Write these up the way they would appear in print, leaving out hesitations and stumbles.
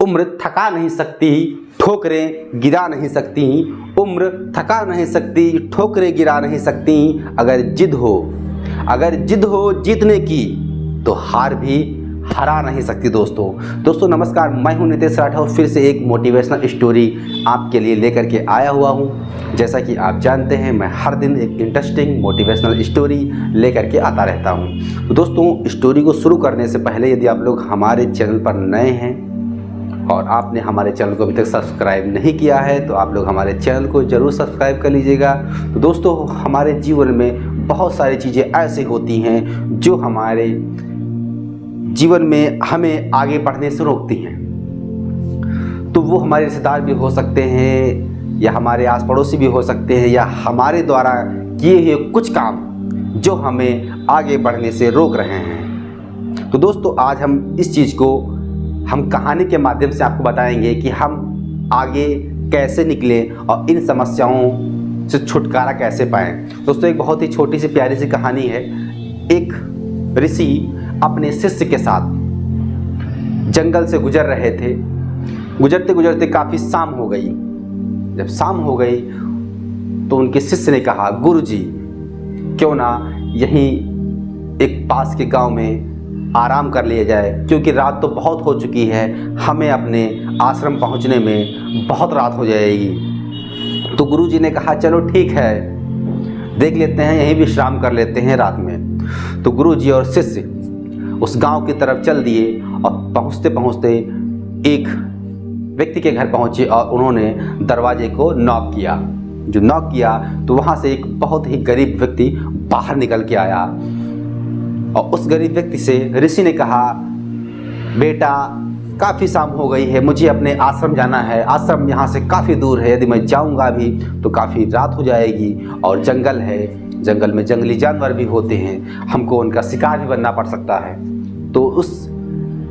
उम्र थका नहीं सकती, ठोकरें गिरा नहीं सकती। उम्र थका नहीं सकती, ठोकरें गिरा नहीं सकती। अगर जिद हो जीतने की तो हार भी हरा नहीं सकती। दोस्तों नमस्कार, मैं हूं नितेश राठौर, फिर से एक मोटिवेशनल स्टोरी आपके लिए लेकर के आया हुआ हूं। जैसा कि आप जानते हैं, मैं हर दिन एक इंटरेस्टिंग मोटिवेशनल स्टोरी लेकर के आता रहता हूं। तो दोस्तों, स्टोरी को शुरू करने से पहले यदि आप लोग हमारे चैनल पर नए हैं और आपने हमारे चैनल को अभी तक सब्सक्राइब नहीं किया है तो आप लोग हमारे चैनल को ज़रूर सब्सक्राइब कर लीजिएगा। तो दोस्तों, हमारे जीवन में बहुत सारी चीज़ें ऐसी होती हैं जो हमारे जीवन में हमें आगे बढ़ने से रोकती हैं। तो वो हमारे रिश्तेदार भी हो सकते हैं, या हमारे आस पड़ोसी भी हो सकते हैं, या हमारे द्वारा किए हुए कुछ काम जो हमें आगे बढ़ने से रोक रहे हैं। तो दोस्तों, आज हम इस चीज़ को हम कहानी के माध्यम से आपको बताएंगे कि हम आगे कैसे निकलें और इन समस्याओं से छुटकारा कैसे पाएं। दोस्तों, एक बहुत ही छोटी सी प्यारी सी कहानी है। एक ऋषि अपने शिष्य के साथ जंगल से गुजर रहे थे। गुजरते गुजरते काफ़ी शाम हो गई। जब शाम हो गई तो उनके शिष्य ने कहा, गुरुजी, क्यों ना यहीं एक पास के गांव में आराम कर लिया जाए, क्योंकि रात तो बहुत हो चुकी है, हमें अपने आश्रम पहुंचने में बहुत रात हो जाएगी। तो गुरुजी ने कहा, चलो ठीक है, देख लेते हैं, यहीं विश्राम कर लेते हैं रात में। तो गुरुजी और शिष्य उस गांव की तरफ चल दिए और पहुंचते पहुंचते एक व्यक्ति के घर पहुंचे और उन्होंने दरवाजे को नॉक किया। जो नॉक किया तो वहां से एक बहुत ही गरीब व्यक्ति बाहर निकल के आया और उस गरीब व्यक्ति से ऋषि ने कहा, बेटा, काफ़ी शाम हो गई है, मुझे अपने आश्रम जाना है। आश्रम यहाँ से काफ़ी दूर है, यदि मैं जाऊँगा भी तो काफ़ी रात हो जाएगी और जंगल है, जंगल में जंगली जानवर भी होते हैं, हमको उनका शिकार भी बनना पड़ सकता है। तो उस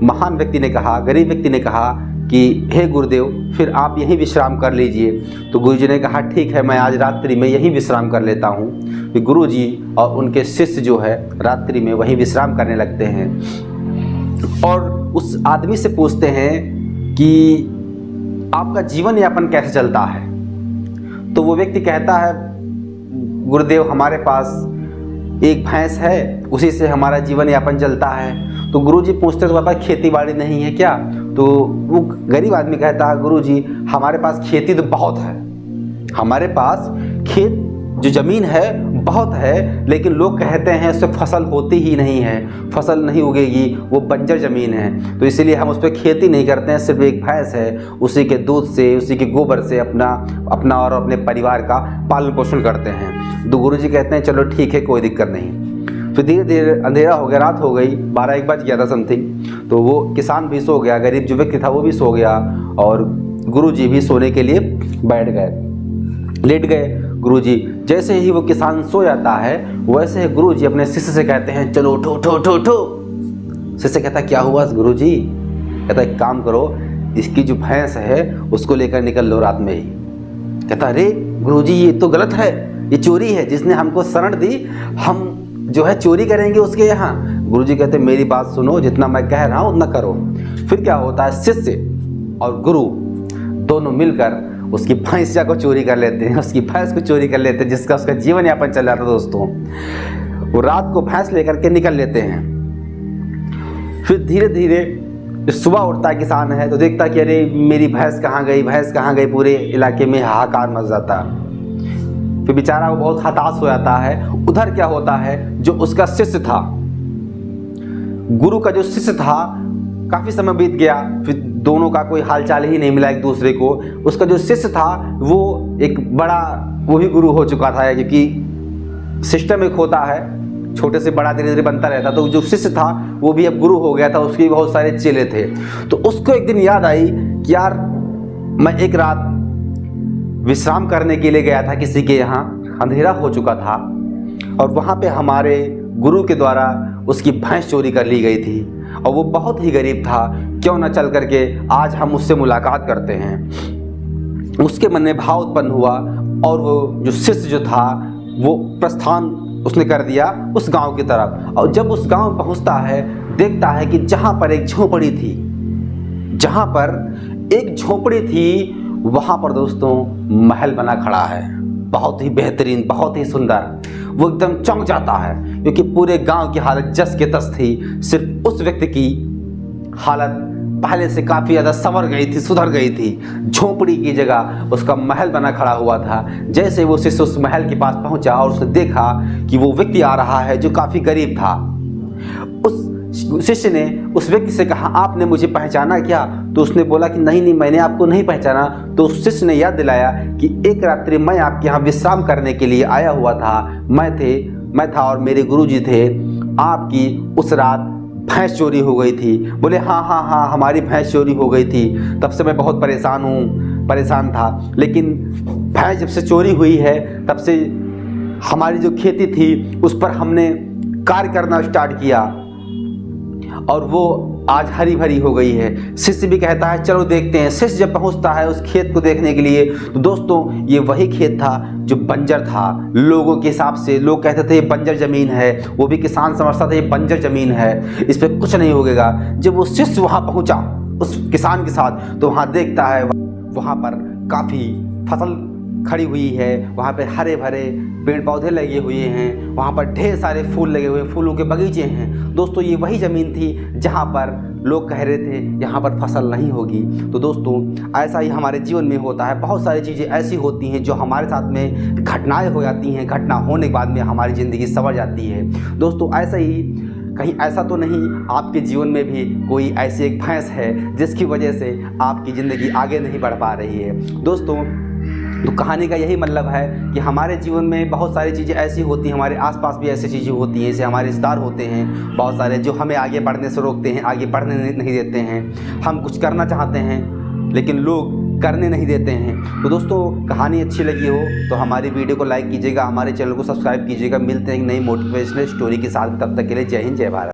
महान व्यक्ति ने कहा, गरीब व्यक्ति ने कहा कि हे गुरुदेव, फिर आप यहीं विश्राम कर लीजिए। तो गुरुजी ने कहा, ठीक है, मैं आज रात्रि में यहीं विश्राम कर लेता हूँ। फिर गुरुजी और उनके शिष्य जो है रात्रि में वहीं विश्राम करने लगते हैं और उस आदमी से पूछते हैं कि आपका जीवन यापन कैसे चलता है। तो वो व्यक्ति कहता है, गुरुदेव, हमारे पास एक भैंस है, उसी से हमारा जीवन यापन चलता है। तो गुरुजी पूछते तो पापा, खेती बाड़ी नहीं है क्या? तो वो गरीब आदमी कहता है, गुरुजी, हमारे पास खेती तो बहुत है, हमारे पास खेत जो ज़मीन है बहुत है, लेकिन लोग कहते हैं उससे फसल होती ही नहीं है, फसल नहीं उगेगी, वो बंजर ज़मीन है, तो इसीलिए हम उस पर खेती नहीं करते हैं। सिर्फ एक भैंस है, उसी के दूध से, उसी के गोबर से अपना और अपने परिवार का पालन पोषण करते हैं। तो गुरुजी कहते हैं, चलो ठीक है, कोई दिक्कत नहीं। फिर धीरे धीरे अंधेरा हो गया, रात हो गई, 12-1 बज गया था समथिंग। तो वो किसान भी सो गया, गरीब जो व्यक्ति था वो भी सो गया और गुरुजी भी सोने के लिए बैठ गए, लेट गए। गुरुजी जैसे ही वो किसान सो जाता है वैसे ही गुरुजी अपने शिष्य से कहते हैं, चलो उठो उठो उठो उठो। शिष्य कहता, क्या हुआ गुरुजी? कहता, एक काम करो, इसकी जो भैंस है उसको लेकर निकल लो रात में ही। कहता, अरे गुरुजी, ये तो गलत है, ये चोरी है, जिसने हमको शरण दी हम जो है चोरी करेंगे उसके यहाँ। गुरुजी कहते, मेरी बात सुनो, जितना मैं कह रहा हूँ उतना करो। फिर क्या होता है, शिष्य और गुरु दोनों मिलकर उसकी भैंसिया को चोरी कर लेते हैं, उसकी भैंस को चोरी कर लेते हैं, जिसका उसका जीवन यापन चल रहा था। दोस्तों, वो रात को भैंस लेकर के निकल लेते हैं। फिर धीरे धीरे सुबह उठता है किसान है तो देखता कि अरे मेरी भैंस कहाँ गई, भैंस कहाँ गई, पूरे इलाके में हाहाकार मच जाता। फिर बेचारा वो बहुत हताश हो जाता है। उधर क्या होता है, जो उसका शिष्य था, गुरु का जो शिष्य था, काफ़ी समय बीत गया, फिर दोनों का कोई हालचाल ही नहीं मिला एक दूसरे को। उसका जो शिष्य था वो एक बड़ा, वो भी गुरु हो चुका था, क्योंकि सिस्टम एक होता है, छोटे से बड़ा धीरे धीरे बनता रहता। तो जो शिष्य था वो भी अब गुरु हो गया था, उसके बहुत सारे चेले थे। तो उसको एक दिन याद आई कि यार, मैं एक रात विश्राम करने के लिए गया था किसी के यहाँ, अंधेरा हो चुका था और वहाँ पे हमारे गुरु के द्वारा उसकी भैंस चोरी कर ली गई थी और वो बहुत ही गरीब था, क्यों ना चल करके आज हम उससे मुलाकात करते हैं। उसके मन में भाव उत्पन्न हुआ और वो जो शिष्य जो था वो प्रस्थान उसने कर दिया उस गांव की तरफ। और जब उस गांव पहुंचता है देखता है कि जहां पर एक झोपड़ी थी, जहाँ पर एक झोपड़ी थी, वहाँ पर दोस्तों महल बना खड़ा है, बहुत ही बेहतरीन, बहुत ही सुंदर। वो एकदम चौंक जाता है क्योंकि पूरे गांव की हालत जस के तस थी। सिर्फ उस व्यक्ति की हालत पहले से काफ़ी ज़्यादा संवर गई थी, सुधर गई थी। झोपड़ी की जगह उसका महल बना खड़ा हुआ था। जैसे वो शिष्य उस महल के पास पहुंचा और उसने देखा कि वो व्यक्ति आ रहा है जो काफ़ी गरीब था। उस शिष्य ने उस व्यक्ति से कहा, आपने मुझे पहचाना क्या? तो उसने बोला कि नहीं, मैंने आपको नहीं पहचाना। तो उस शिष्य ने याद दिलाया कि एक रात्रि मैं आपके यहाँ विश्राम करने के लिए आया हुआ था। मैं था और मेरे गुरुजी थे। आपकी उस रात भैंस चोरी हो गई थी। बोले हाँ, हमारी भैंस चोरी हो गई थी। तब से मैं बहुत परेशान था। लेकिन भैंस जब से चोरी हुई है तब से हमारी जो खेती थी उस पर हमने कार्य करना स्टार्ट किया और वो आज हरी भरी हो गई है। शिष्य भी कहता है चलो देखते हैं। शिष्य जब पहुंचता है उस खेत को देखने के लिए, तो दोस्तों ये वही खेत था जो बंजर था। लोगों के हिसाब से लोग कहते थे ये बंजर ज़मीन है, वो भी किसान समझता था ये बंजर ज़मीन है, इस पर कुछ नहीं होगा। जब वो शिष्य वहाँ पहुँचा उस किसान के साथ, तो वहाँ देखता है वहाँ पर काफ़ी फसल खड़ी हुई है, वहाँ पे हरे भरे पेड़ पौधे लगे हुए हैं, वहाँ पर ढेर सारे फूल लगे हुए हैं, फूलों के बगीचे हैं। दोस्तों ये वही ज़मीन थी जहाँ पर लोग कह रहे थे यहाँ पर फसल नहीं होगी। तो दोस्तों ऐसा ही हमारे जीवन में होता है। बहुत सारी चीज़ें ऐसी होती हैं जो हमारे साथ में घटनाएँ हो जाती हैं, घटना होने के बाद में हमारी ज़िंदगी संवर जाती है। दोस्तों ऐसा ही कहीं ऐसा तो नहीं आपके जीवन में भी कोई ऐसी एक भैंस है जिसकी वजह से आपकी ज़िंदगी आगे नहीं बढ़ पा रही है? दोस्तों तो कहानी का यही मतलब है कि हमारे जीवन में बहुत सारी चीज़ें ऐसी होती हैं, हमारे आसपास भी ऐसी चीज़ें होती हैं, जैसे हमारे रिश्तेदार होते हैं बहुत सारे जो हमें आगे बढ़ने से रोकते हैं, आगे बढ़ने नहीं देते हैं। हम कुछ करना चाहते हैं लेकिन लोग करने नहीं देते हैं। तो दोस्तों कहानी अच्छी लगी हो तो हमारी वीडियो को लाइक कीजिएगा, हमारे चैनल को सब्सक्राइब कीजिएगा। मिलते हैं एक नई मोटिवेशनल स्टोरी के साथ। तब तक के लिए जय हिंद, जय भारत।